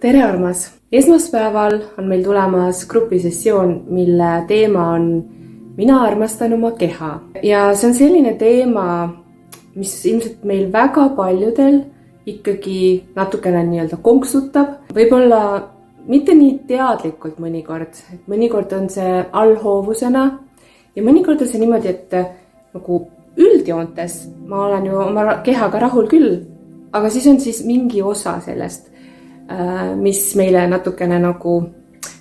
tere, armas! Esmaspäeval on meil tulemas grupisessioon, mille teema on Mina armastan oma keha. Ja see on selline teema, mis ilmselt meil väga paljudel ikkagi natukene nii-öelda konksutab. Võib-olla mitte nii teadlikult mõnikord, et mõnikord on see allhoovusena ja mõnikord on see niimoodi, et nagu üldjoontes ma olen ju oma kehaga rahul küll, aga siis on mingi osa sellest, mis meile natukene nagu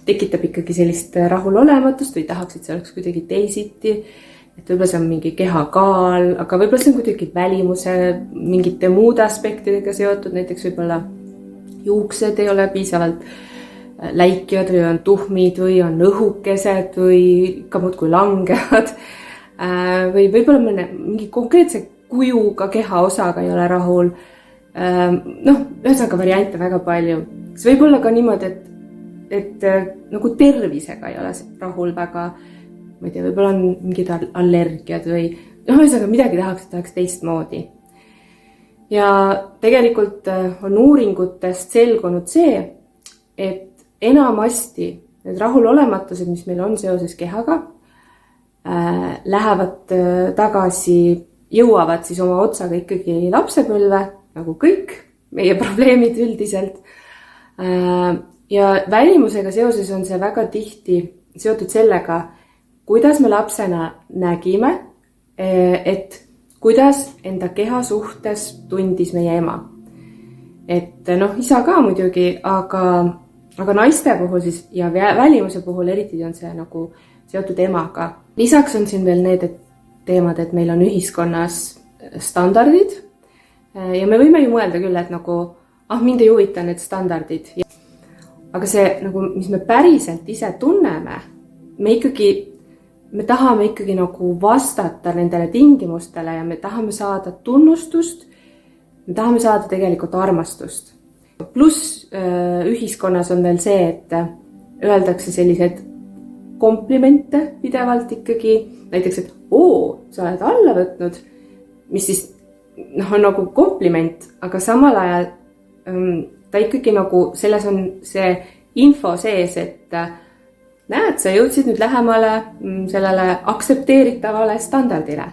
tekitab ikkagi sellist rahulolematust või tahaks, et see oleks kuidagi teisiti. Et võib-olla see on mingi kehakaal, aga võib-olla see on kuidagi välimuse mingite muude aspektidega seotud. Näiteks võib-olla juuksed ei ole piisavalt läikivad või on tuhmid või on õhukesed või ikka muudkui langevad. Või võib-olla mingi konkreetse kujuga kehaosaga ei ole rahul. Ühesõnaga variante väga palju. See võib olla ka niimoodi, et nagu tervisega ei ole rahul väga, ma ei tea, võib-olla on mingid allergiad või ühesõnaga midagi tahaks teistmoodi. Ja tegelikult on uuringutest selgunud see, et enamasti need rahulolematused, mis meil on seoses kehaga, lähevad tagasi, jõuavad siis oma otsaga ikkagi lapsepõlve, nagu kõik meie probleemid üldiselt. Ja välimusega seoses on see väga tihti seotud sellega, kuidas me lapsena nägime, et kuidas enda keha suhtes tundis meie ema. Et isa ka muidugi, aga naiste puhul siis ja välimuse puhul eriti on see nagu seotud emaga. Lisaks on siin veel need teemad, et meil on ühiskonnas standardid. Ja me võime ju mõelda küll, et nagu, mind ei huvita need standardid. Aga see, nagu, mis me päriselt ise tunneme, me tahame ikkagi nagu vastata nendele tingimustele ja me tahame saada tunnustust, me tahame saada tegelikult armastust. Plus ühiskonnas on veel see, et öeldakse sellised komplimente pidevalt ikkagi, näiteks, et sa oled alla võtnud, mis siis on nagu kompliment, aga samal ajal ta ikkagi nagu, selles on see info sees, et näed, sa jõudsid nüüd lähemale sellele aktsepteeritavale standardile.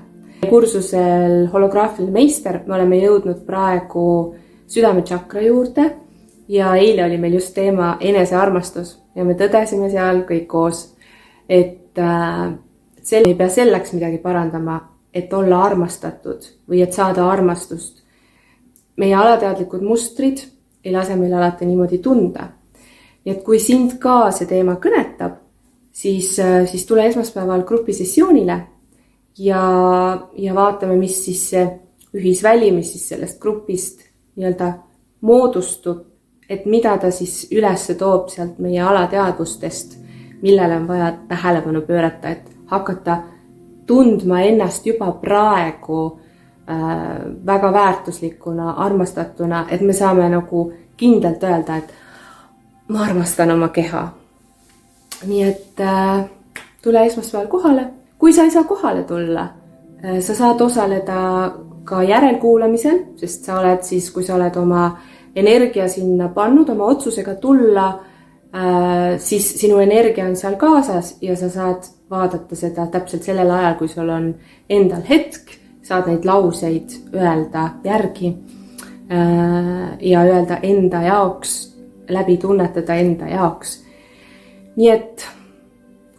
Kursusel holograafiline meister me oleme jõudnud praegu südametšakra juurde ja eile oli meil just teema enesearmastus ja me tõdesime seal kõik koos, et ei pea selleks midagi parandama, et olla armastatud või et saada armastust. Meie alateadlikud mustrid ei lase meil alati niimoodi tunda. Ja et kui sind ka see teema kõnetab, siis tule esmaspäeval grupisessioonile ja vaatame, mis siis see ühisväli, mis siis sellest grupist nii-öelda moodustub, et mida ta siis üles toob sealt meie alateadvustest, millele on vaja tähelepanu pöörata, et hakata tundma ennast juba praegu väga väärtuslikuna, armastatuna, et me saame nagu kindlalt öelda, et ma armastan oma keha. Nii et tule esmaspäeval kohale. Kui sa ei saa kohale tulla, sa saad osaleda ka järelkuulamisel, sest sa oled siis, kui sa oled oma energia sinna pannud, oma otsusega tulla, siis sinu energia on seal kaasas ja sa saad vaadata seda täpselt sellel ajal, kui sul on endal hetk, saad neid lauseid öelda järgi ja öelda enda jaoks, läbi tunnetada enda jaoks. Nii et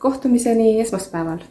kohtumiseni esmaspäeval.